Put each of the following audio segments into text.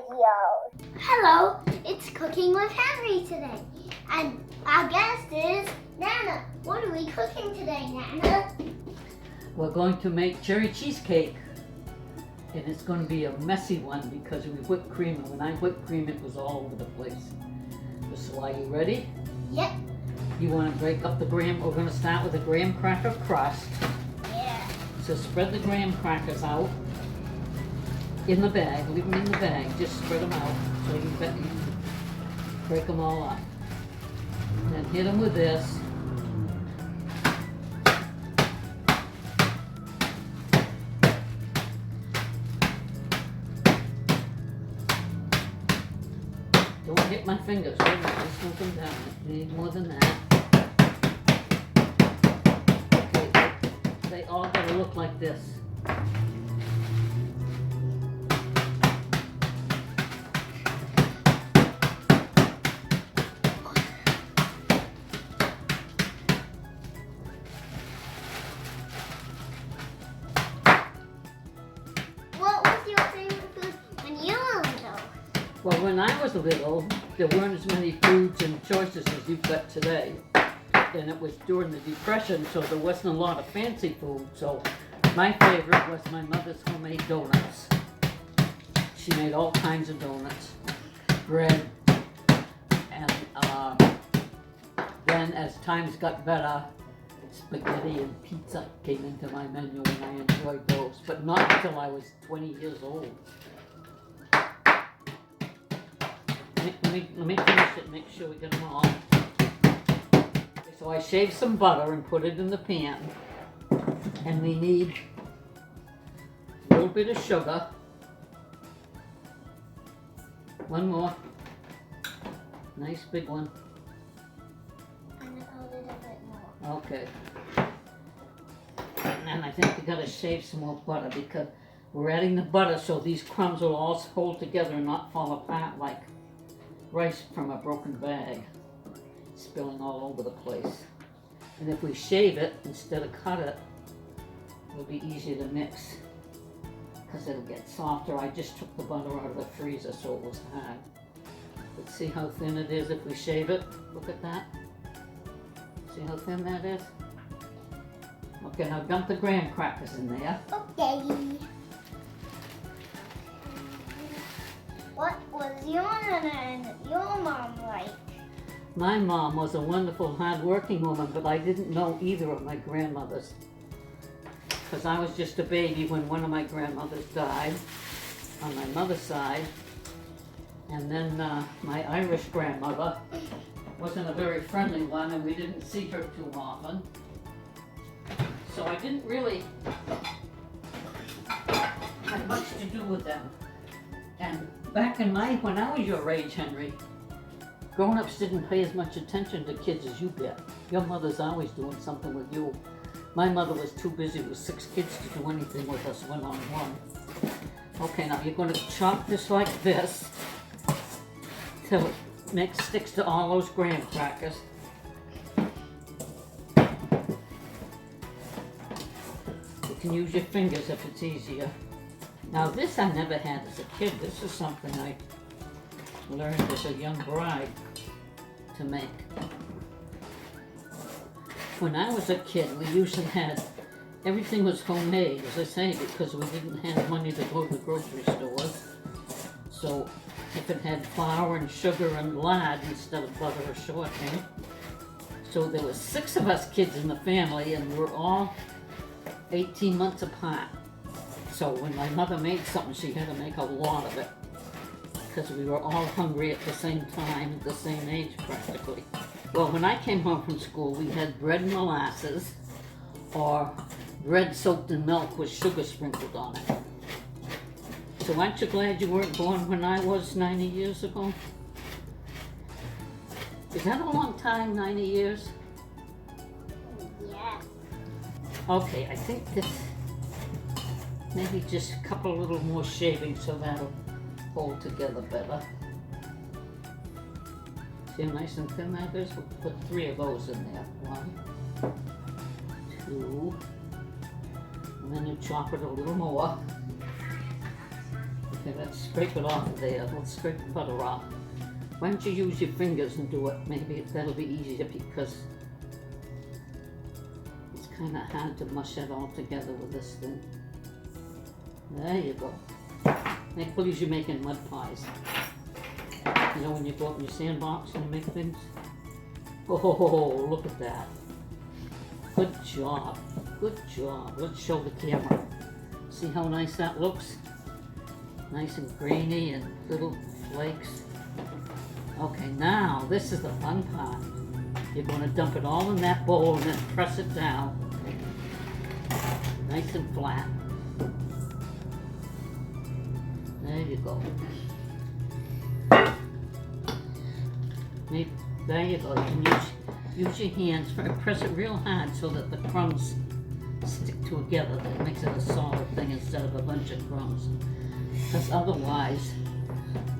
videos. Hello, it's Cooking with Henry today. And our guest is Nana. What are we cooking today, Nana? We're going to make cherry cheesecake. And it's going to be a messy one because we whipped cream. And when I whipped cream, it was all over the place. So are you ready? Yep. You want to break up the graham. We're going to start with a graham cracker crust. Yeah. So spread the graham crackers out in the bag. Leave them in the bag. Just spread them out so you can break them all up. And then hit them with this. Don't hit my fingers. Wait a minute, just move them down. Need more than that. Okay, they all gotta look like this. What was your favorite food when you were little? Well, when I was little, there weren't as many foods and choices as you've got today. And it was during the Depression, so there wasn't a lot of fancy food. So my favorite was my mother's homemade donuts. She made all kinds of donuts, bread, and then as times got better, spaghetti and pizza came into my menu and I enjoyed those, but not until I was 20 years old. Let me finish it, make sure we get them all. Okay, so I shaved some butter and put it in the pan. And we need a little bit of sugar. One more. Nice big one. And a little bit more. Okay. And I think we gotta shave some more butter because we're adding the butter so these crumbs will all hold together and not fall apart like rice from a broken bag, spilling all over the place. And if we shave it instead of cut it, it'll be easier to mix because it'll get softer. I just took the butter out of the freezer so it was hard. But see how thin it is if we shave it? Look at that. See how thin that is? Okay, now dump the graham crackers in there. Okay. What was your Nana and your mom like? My mom was a wonderful, hard-working woman, but I didn't know either of my grandmothers. Because I was just a baby when one of my grandmothers died on my mother's side. And then my Irish grandmother wasn't a very friendly one, and we didn't see her too often. So I didn't really have much to do with them. And back when I was your age, Henry, grown-ups didn't pay as much attention to kids as you did. Your mother's always doing something with you. My mother was too busy with 6 kids to do anything with us one-on-one. Okay, now you're going to chop this like this till it sticks to all those graham crackers. You can use your fingers if it's easier. Now this I never had as a kid. This is something I learned as a young bride to make. When I was a kid, we usually had, everything was homemade, as I say, because we didn't have money to go to the grocery stores. So if it had flour and sugar and lard instead of butter or shortening. So there were 6 of us kids in the family and we were all 18 months apart. So when my mother made something, she had to make a lot of it because we were all hungry at the same time, at the same age practically. Well, when I came home from school, we had bread and molasses or bread soaked in milk with sugar sprinkled on it. So aren't you glad you weren't born when I was 90 years ago? Is that a long time, 90 years? Yeah. Okay, I think this, maybe just a couple little more shavings so that'll hold together better. See how nice and thin that is? We'll put 3 of those in there. 1, 2, and then you chop it a little more. Okay, let's scrape it off of there. Let's scrape the butter off. Why don't you use your fingers and do it? Maybe that'll be easier because it's kind of hard to mush it all together with this thing. There you go. Make believe you're making mud pies. You know when you go up in your sandbox and you make things? Oh, look at that. Good job. Good job. Let's show the camera. See how nice that looks? Nice and grainy and little flakes. Okay, now this is the fun part. You're going to dump it all in that bowl and then press it down. Nice and flat. There you go. Maybe, there you go. You can use your hands, press it real hard so that the crumbs stick together. That makes it a solid thing instead of a bunch of crumbs. Because otherwise,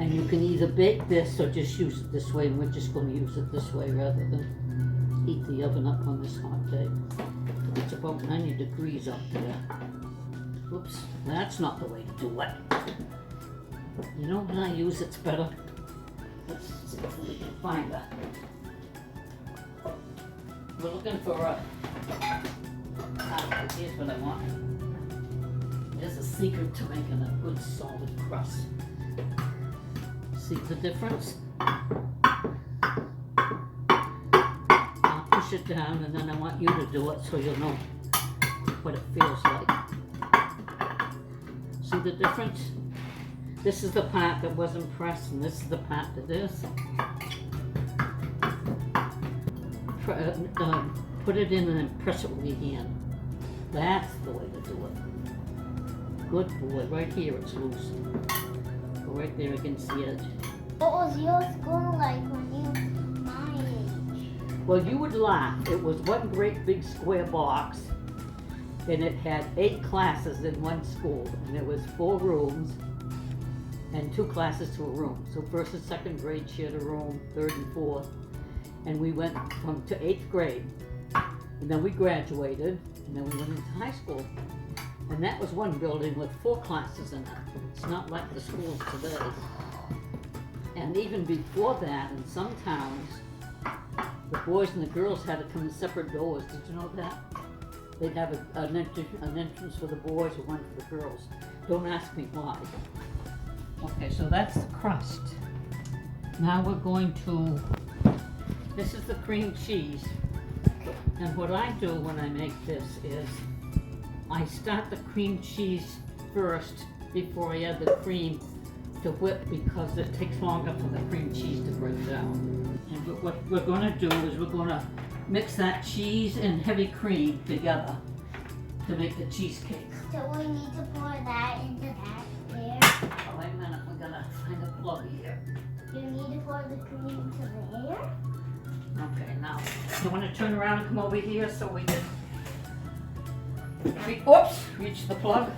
and you can either bake this or just use it this way, and we're just going to use it this way rather than heat the oven up on this hot day. It's about 90 degrees up there. Oops, that's not the way to do it. You know when I use it's better? Let's see if we can find that. We're looking for a, here's what I want. There's a secret to making a good solid crust. See the difference? I'll push it down and then I want you to do it so you'll know what it feels like. See the difference? This is the part that wasn't pressed and this is the part that is. Put it in and then press it with your hand. That's the way to do it. Good boy. Right here it's loose. Go right there against the edge. What was your school like when you were my age? Well, you would laugh. It was one great big square box and it had 8 classes in one school and there was 4 rooms and 2 classes to a room. So 1st and 2nd grade shared a room, 3rd and 4th. And we went to 8th grade. And then we graduated, and then we went into high school. And that was one building with 4 classes in it. It's not like the schools today. And even before that, in some towns, the boys and the girls had to come in separate doors. Did you know that? They'd have an entrance for the boys and one for the girls. Don't ask me why. Okay, so that's the crust. Now we're going to, this is the cream cheese. And what I do when I make this is I start the cream cheese first before I add the cream to whip because it takes longer for the cream cheese to break down. And what we're going to do is we're going to mix that cheese and heavy cream together to make the cheesecake. So we need to pour that into that there. Oh, wait a minute, we're going to find a plug here. You need to pour the cream into there. Okay, now, you want to turn around and come over here so we can, oops, reach the plug.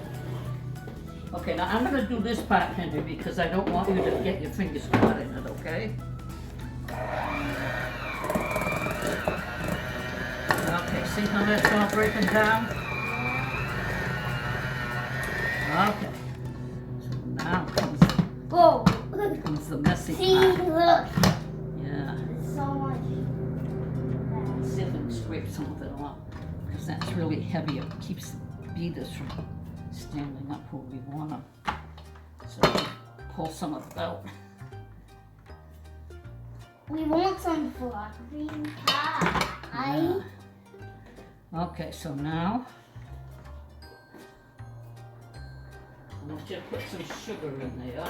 Okay, now I'm going to do this part, Henry, because I don't want you to get your fingers caught in it, okay? Okay, see how that's all breaking down? Okay. So now comes the messy See, part. look. Yeah. There's so much. See if I can scrape some of it off, because that's really heavy. It keeps the beaters from standing up where we want them. So pull some of it out. We want some fluffy pie. Yeah. Okay, so now I want you to put some sugar in there.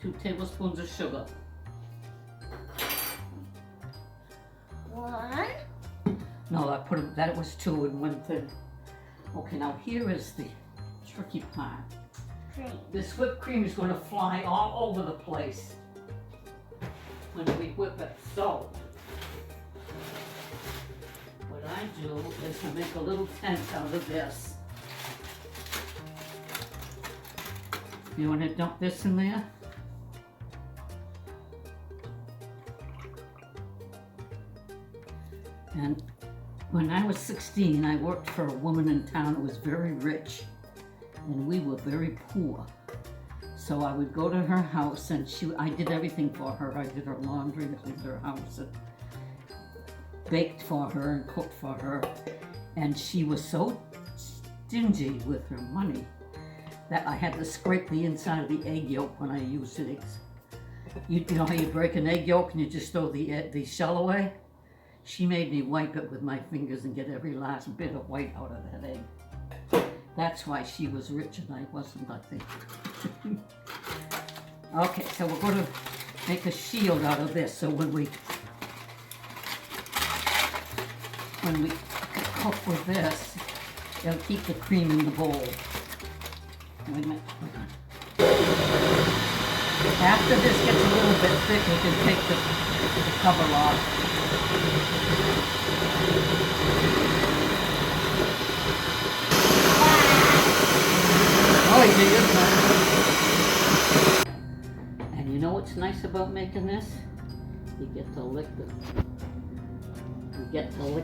2 tablespoons of sugar. 1. No, I put that was 2 in one thing. Okay, now here is the tricky part. Cream. This whipped cream is going to fly all over the place when we whip it. So, what I do is to make a little tent out of this. You want to dump this in there? And When I was 16, I worked for a woman in town who was very rich, and we were very poor. So I would go to her house, and I did everything for her. I did her laundry, cleaned her house, and baked for her and cooked for her. And she was so stingy with her money that I had to scrape the inside of the egg yolk when I used eggs. You know how you break an egg yolk and you just throw the shell away? She made me wipe it with my fingers and get every last bit of white out of that egg. That's why she was rich and I wasn't, I think. Okay, so we're going to make a shield out of this, so when we cook with this, it'll keep the cream in the bowl. Wait a minute. After this gets a little bit thick, we can take the cover off. Oh, you did. And you know what's nice about making this? You get to lick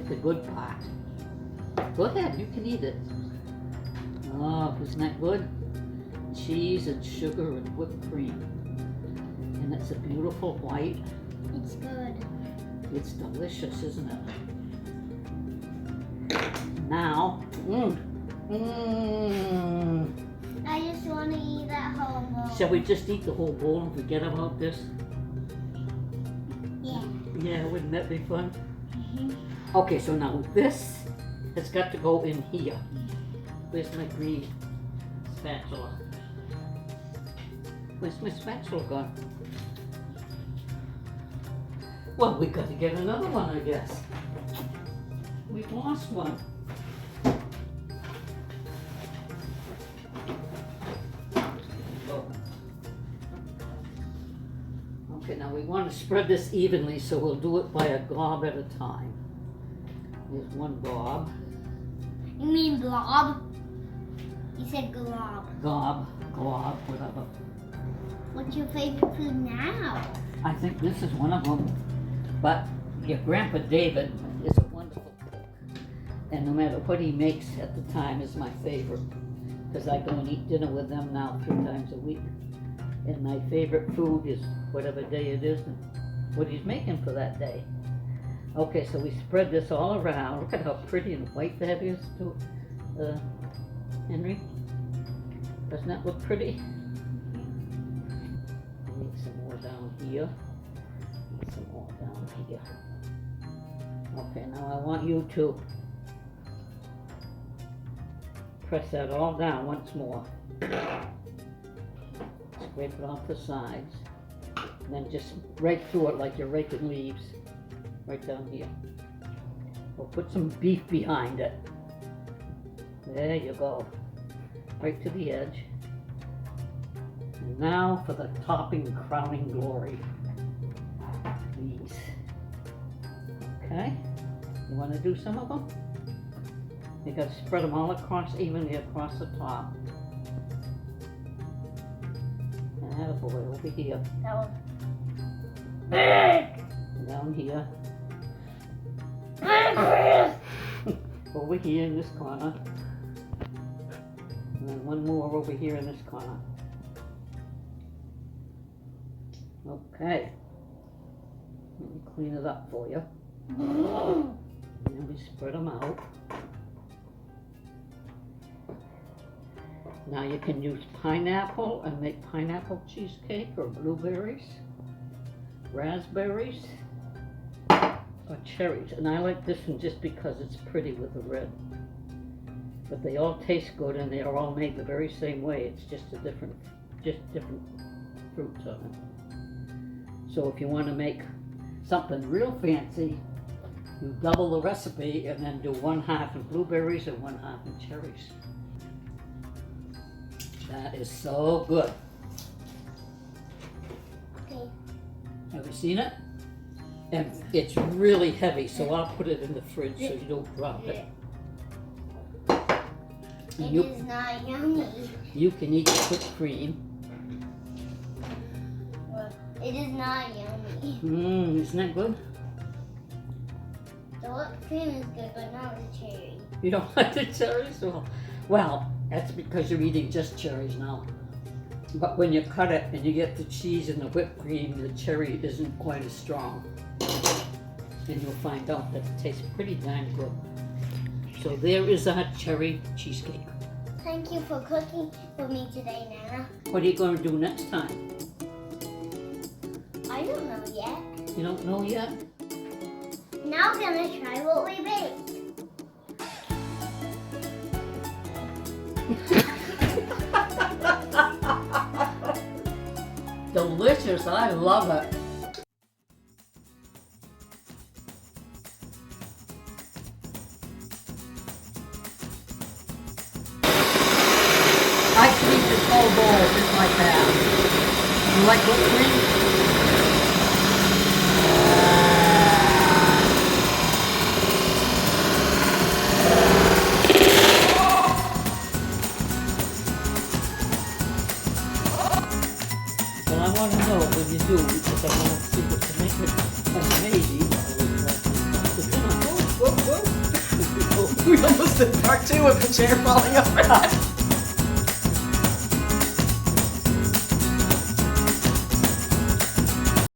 the good part. Go ahead, you can eat it. Oh, isn't that good? Cheese and sugar and whipped cream. And it's a beautiful white. It's good. It's delicious, isn't it? Now, I just want to eat that whole bowl. shall we just eat the whole bowl and forget about this? Yeah. Yeah, wouldn't that be fun? Mm-hmm. Okay, so now this has got to go in here. Where's my green spatula? Where's my spatula gone? Well, we got to get another one, I guess. We've lost one. Okay, now we want to spread this evenly, so we'll do it by a gob at a time. Here's one gob. You mean blob? You said glob. Gob, glob, whatever. What's your favorite food now? I think this is one of them. But your Grandpa David is a wonderful cook. And no matter what he makes at the time is my favorite. Because I go and eat dinner with them now 3 times a week. And my favorite food is whatever day it is and what he's making for that day. Okay, so we spread this all around. Look at how pretty and white that is, too, Henry. Doesn't that look pretty? I need some more down here. And some more down here. Okay, now I want you to press that all down once more. Scrape it off the sides. And then just rake through it like you're raking leaves. Right down here. We'll put some beef behind it. There you go. Right to the edge. And now for the topping, crowning glory. These. Okay. You want to do some of them? You got to spread them all across, evenly across the top. And attaboy, over here. That was Big! Down here. Over here in this corner. And then one more over here in this corner. Okay. Let me clean it up for you. And we spread them out. Now you can use pineapple and make pineapple cheesecake, or blueberries, raspberries, or cherries. And I like this one just because it's pretty with the red. But they all taste good and they are all made the very same way. It's just different fruits on it. So if you want to make something real fancy, you double the recipe and then do 1/2 in blueberries and 1/2 in cherries. That is so good. okay. Have you seen it? And it's really heavy, so I'll put it in the fridge so you don't drop it. It You, is not yummy. you can eat the whipped cream. It is not yummy. Isn't that good? The whipped cream is good, but not the cherry. You don't like the cherries? Well, that's because you're eating just cherries now. But when you cut it and you get the cheese and the whipped cream, the cherry isn't quite as strong. And you'll find out that it tastes pretty darn good. So there is our cherry cheesecake. Thank you for cooking for me today, Nana. What are you going to do next time? I don't know yet. You don't know yet? Now I'm gonna try what we baked. Delicious, I love it. I can eat this whole bowl just like that. You like whipped cream? But I want to know when you do, because I want to see what to make it a maybe. We almost did part 2 of the chair falling over.